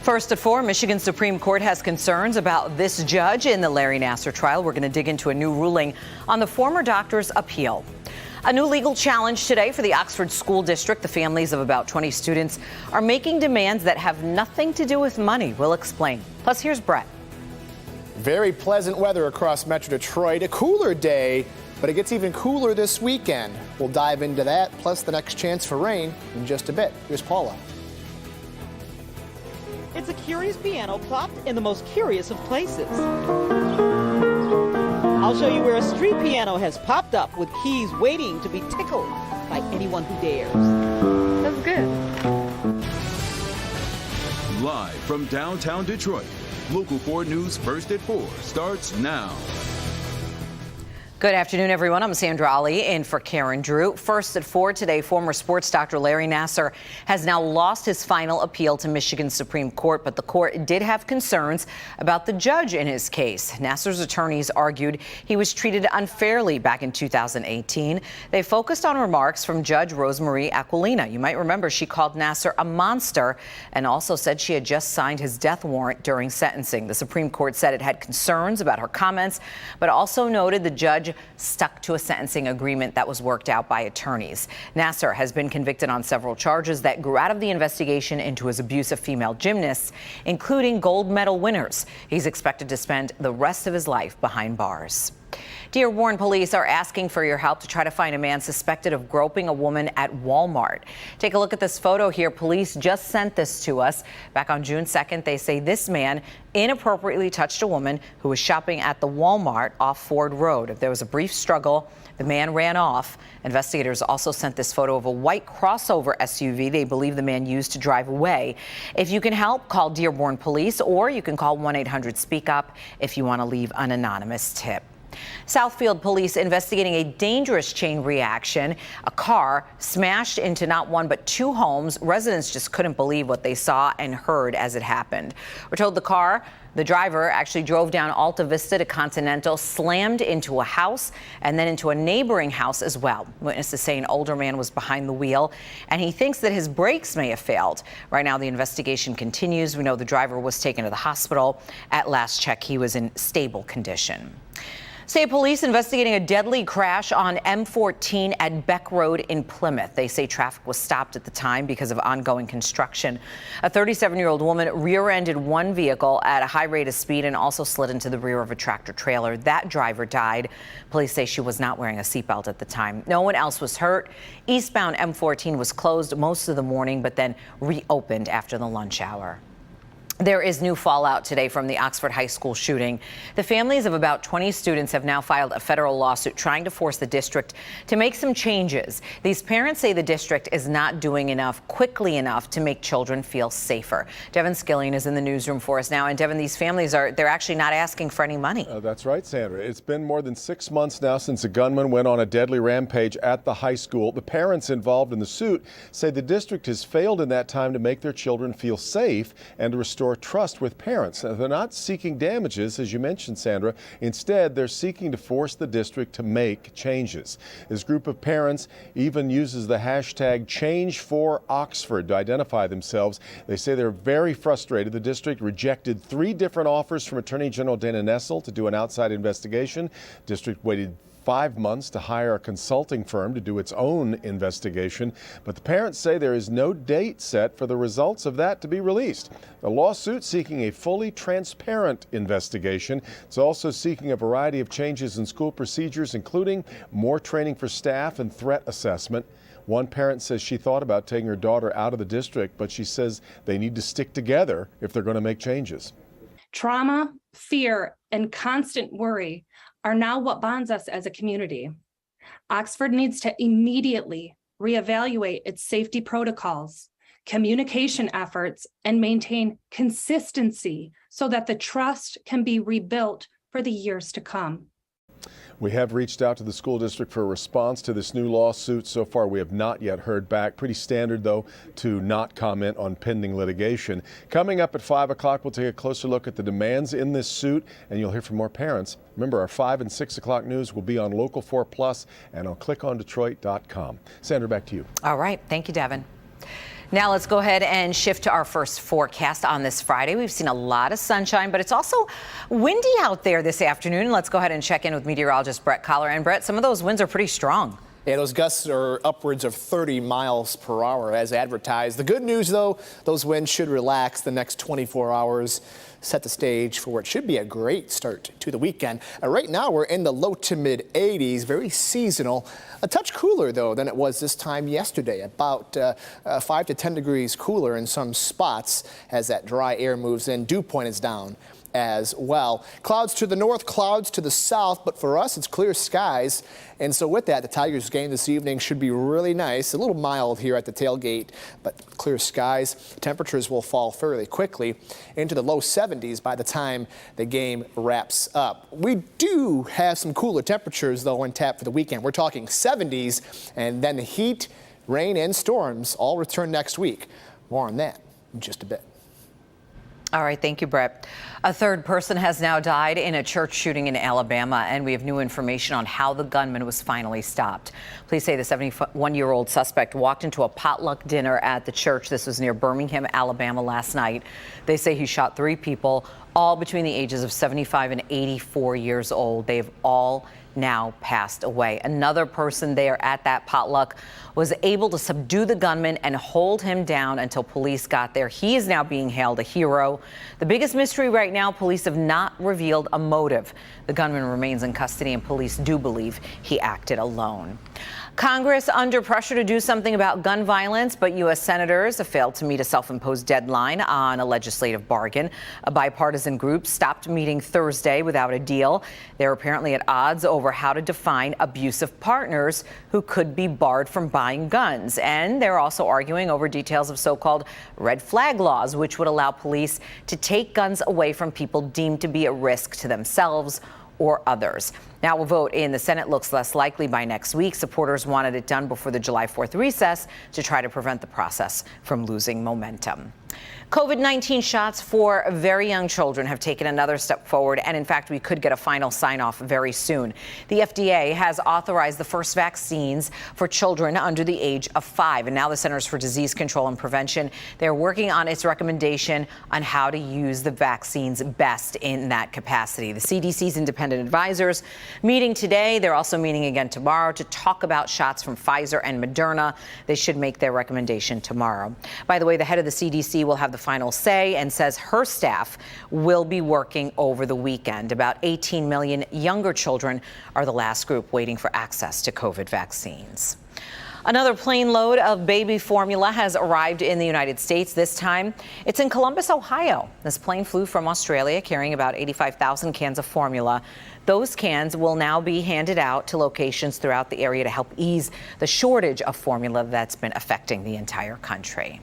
First at 4, Michigan Supreme Court has concerns about this judge in the Larry Nassar trial. We're going to dig into a new ruling on the former doctor's appeal. A new legal challenge today for the Oxford School District. The families of about 20 students are making demands that have nothing to do with money. We'll explain. Plus, here's Brett. Very pleasant weather across Metro Detroit. A cooler day, but it gets even cooler this weekend. We'll dive into that, plus the next chance for rain in just a bit. Here's Paula. It's a curious piano plopped in the most curious of places. I'll show you where a street piano has popped up with keys waiting to be tickled by anyone who dares. That's good. Live from downtown Detroit, Local 4 News First at 4 starts now. Good afternoon, everyone. I'm Sandra Ali in for Karen Drew. First at 4 today, former sports doctor Larry Nassar has now lost his final appeal to Michigan Supreme Court, but the court did have concerns about the judge in his case. Nassar's attorneys argued he was treated unfairly back in 2018. They focused on remarks from Judge Rosemarie Aquilina. You might remember she called Nassar a monster and also said she had just signed his death warrant during sentencing. The Supreme Court said it had concerns about her comments, but also noted the judge stuck to a sentencing agreement that was worked out by attorneys. Nassar has been convicted on several charges that grew out of the investigation into his abuse of female gymnasts, including gold medal winners. He's expected to spend the rest of his life behind bars. Dearborn police are asking for your help to try to find a man suspected of groping a woman at Walmart. Take a look at this photo here. Police just sent this to us. Back on June 2nd, they say this man inappropriately touched a woman who was shopping at the Walmart off Ford Road. There was a brief struggle. The man ran off. Investigators also sent this photo of a white crossover SUV they believe the man used to drive away. If you can help, call Dearborn Police, or you can call 1-800-SPEAK-UP if you want to leave an anonymous tip. Southfield police investigating a dangerous chain reaction. A car smashed into not one but two homes. Residents just couldn't believe what they saw and heard as it happened. We're told the driver actually drove down Alta Vista to Continental, slammed into a house and then into a neighboring house as well. Witnesses say an older man was behind the wheel and he thinks that his brakes may have failed. Right now the investigation continues. We know the driver was taken to the hospital. At last check, he was in stable condition. State police investigating a deadly crash on M14 at Beck Road in Plymouth. They say traffic was stopped at the time because of ongoing construction. A 37-year-old woman rear-ended one vehicle at a high rate of speed and also slid into the rear of a tractor trailer. That driver died. Police say she was not wearing a seatbelt at the time. No one else was hurt. Eastbound M14 was closed most of the morning, but then reopened after the lunch hour. There is new fallout today from the Oxford High School shooting. The families of about 20 students have now filed a federal lawsuit trying to force the district to make some changes. These parents say the district is not doing enough quickly enough to make children feel safer. Devin Skillian is in the newsroom for us now. And Devin, these families they're actually not asking for any money. That's right, Sandra. It's been more than 6 months now since a gunman went on a deadly rampage at the high school. The parents involved in the suit say the district has failed in that time to make their children feel safe and to restore trust with parents. They're not seeking damages, as you mentioned, Sandra. Instead, they're seeking to force the district to make changes. This group of parents even uses the hashtag #Change4Oxford to identify themselves. They say they're very frustrated. The district rejected 3 different offers from Attorney General Dana Nessel to do an outside investigation. District waited 5 months to hire a consulting firm to do its own investigation, but the parents say there is no date set for the results of that to be released. The lawsuit seeking a fully transparent investigation. It's also seeking a variety of changes in school procedures, including more training for staff and threat assessment. One parent says she thought about taking her daughter out of the district, but she says they need to stick together if they're going to make changes. Trauma, fear, and constant worry are now what bonds us as a community. Oxford needs to immediately reevaluate its safety protocols, communication efforts, and maintain consistency so that the trust can be rebuilt for the years to come. We have reached out to the school district for a response to this new lawsuit. So far, we have not yet heard back. Pretty standard, though, to not comment on pending litigation. Coming up at 5 o'clock, we'll take a closer look at the demands in this suit, and you'll hear from more parents. Remember, our 5 and 6 o'clock news will be on Local 4 Plus and on clickondetroit.com. Sandra, back to you. All right. Thank you, Devin. Now let's go ahead and shift to our first forecast on this Friday. We've seen a lot of sunshine, but it's also windy out there this afternoon. Let's go ahead and check in with meteorologist Brett Collar. And Brett, some of those winds are pretty strong. Yeah, those gusts are upwards of 30 miles per hour as advertised. The good news, though, those winds should relax the next 24 hours, set the stage for what should be a great start to the weekend. Right now, we're in the low to mid 80s, very seasonal. A touch cooler, though, than it was this time yesterday, about 5 to 10 degrees cooler in some spots as that dry air moves in. Dew point is down as well. Clouds to the north, clouds to the south, but for us, it's clear skies. And so with that, the Tigers game this evening should be really nice. A little mild here at the tailgate, but clear skies. Temperatures will fall fairly quickly into the low 70s by the time the game wraps up. We do have some cooler temperatures, though, on tap for the weekend. We're talking 70s, and then the heat, rain, and storms all return next week. More on that in just a bit. All right, thank you, Brett. A third person has now died in a church shooting in Alabama, and we have new information on how the gunman was finally stopped. Police say the 71-year-old suspect walked into a potluck dinner at the church. This was near Birmingham, Alabama last night. They say he shot 3 people, all between the ages of 75 and 84 years old. They've all now passed away. Another person there at that potluck was able to subdue the gunman and hold him down until police got there. He is now being hailed a hero. The biggest mystery right now, police have not revealed a motive. The gunman remains in custody, and police do believe he acted alone. Congress under pressure to do something about gun violence, but U.S. senators have failed to meet a self-imposed deadline on a legislative bargain. A bipartisan group stopped meeting Thursday without a deal. They're apparently at odds over how to define abusive partners who could be barred from buying guns. And they're also arguing over details of so-called red flag laws, which would allow police to take guns away from people deemed to be a risk to themselves or others. Now, a vote in the Senate looks less likely by next week. Supporters wanted it done before the July 4th recess to try to prevent the process from losing momentum. COVID-19 shots for very young children have taken another step forward, and in fact, we could get a final sign-off very soon. The FDA has authorized the first vaccines for children under the age of 5, and now the Centers for Disease Control and Prevention, they're working on its recommendation on how to use the vaccines best in that capacity. The CDC's independent advisors meeting today. They're also meeting again tomorrow to talk about shots from Pfizer and Moderna. They should make their recommendation tomorrow. By the way, the head of the CDC will have the final say and says her staff will be working over the weekend. About 18 million younger children are the last group waiting for access to COVID vaccines. Another plane load of baby formula has arrived in the United States. This time, it's in Columbus, Ohio. This plane flew from Australia carrying about 85,000 cans of formula. Those cans will now be handed out to locations throughout the area to help ease the shortage of formula that's been affecting the entire country.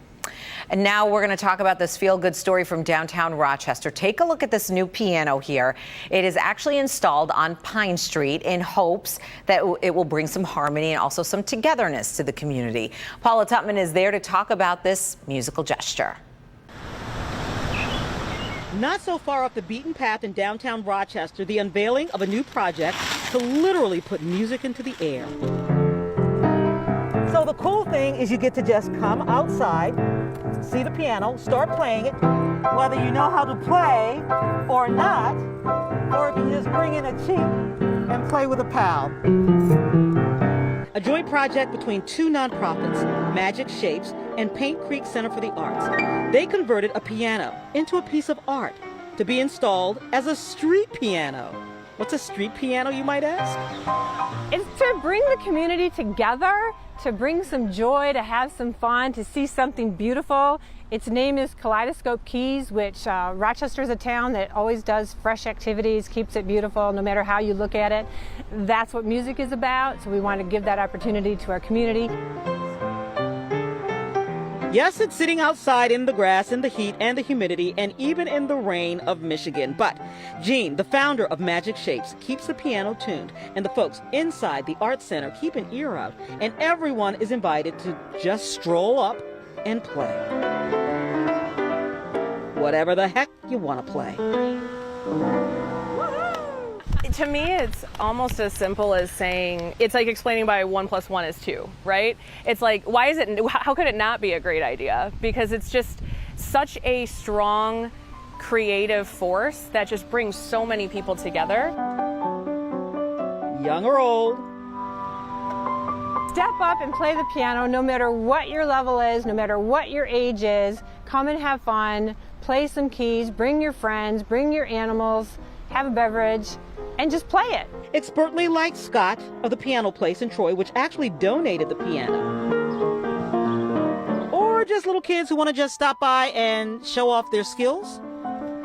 And now we're going to talk about this feel-good story from downtown Rochester. Take a look at this new piano here. It is actually installed on Pine Street in hopes that it will bring some harmony and also some togetherness to the community. Paula Tutman is there to talk about this musical gesture. Not so far off the beaten path in downtown Rochester, the unveiling of a new project to literally put music into the air. So the cool thing is you get to just come outside, see the piano, start playing it, whether you know how to play or not, or if you just bring in a cheat and play with a pal. A joint project between 2 nonprofits, Magic Shapes and Paint Creek Center for the Arts. They converted a piano into a piece of art to be installed as a street piano. What's a street piano, you might ask? It's to bring the community together, to bring some joy, to have some fun, to see something beautiful. Its name is Kaleidoscope Keys, which Rochester is a town that always does fresh activities, keeps it beautiful no matter how you look at it. That's what music is about, so we want to give that opportunity to our community. Yes, it's sitting outside in the grass, in the heat and the humidity, and even in the rain of Michigan. But Jean, the founder of Magic Shapes, keeps the piano tuned, and the folks inside the Art Center keep an ear out, and everyone is invited to just stroll up and play. Whatever the heck you want to play. To me, it's almost as simple as saying, it's like explaining why 1 + 1 is 2, right? It's like, how could it not be a great idea? Because it's just such a strong creative force that just brings so many people together. Young or old. Step up and play the piano no matter what your level is, no matter what your age is. Come and have fun, play some keys, bring your friends, bring your animals, have a beverage, and just play it. Expertly like Scott of the Piano Place in Troy, which actually donated the piano. Or just little kids who want to just stop by and show off their skills,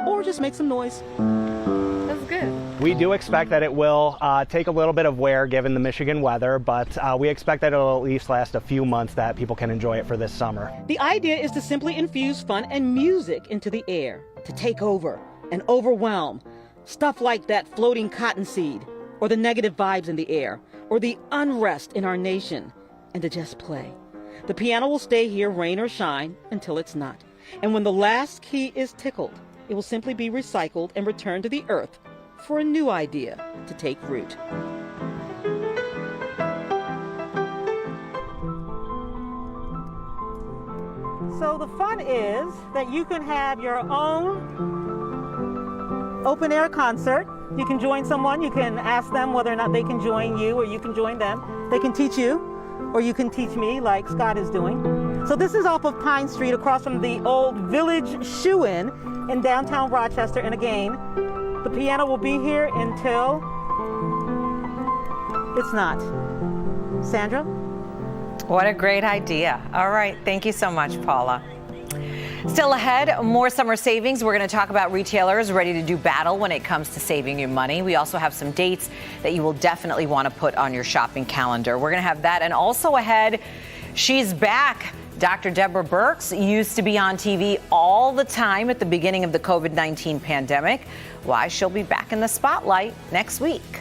or just make some noise. That's good. We do expect that it will take a little bit of wear given the Michigan weather, but we expect that it'll at least last a few months, that people can enjoy it for this summer. The idea is to simply infuse fun and music into the air, to take over and overwhelm. Stuff like that floating cottonseed, or the negative vibes in the air, or the unrest in our nation, and to just play. The piano will stay here, rain or shine, until it's not. And when the last key is tickled, it will simply be recycled and returned to the earth for a new idea to take root. So the fun is that you can have your own open air concert. You can join someone, you can ask them whether or not they can join you, or you can join them. They can teach you, or you can teach me like Scott is doing. So this is off of Pine Street across from the old Village Shoe-In in downtown Rochester. And again, the piano will be here until it's not. Sandra? What a great idea. All right. Thank you so much, Paula. Still ahead, more summer savings. We're going to talk about retailers ready to do battle when it comes to saving you money. We also have some dates that you will definitely want to put on your shopping calendar. We're going to have that. And also ahead, she's back. Dr. Deborah Birx used to be on TV all the time at the beginning of the COVID-19 pandemic. Why she'll be back in the spotlight next week.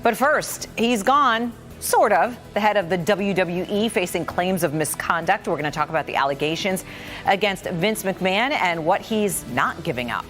But first, he's gone. Sort of. The head of the WWE facing claims of misconduct. We're going to talk about the allegations against Vince McMahon and what he's not giving up.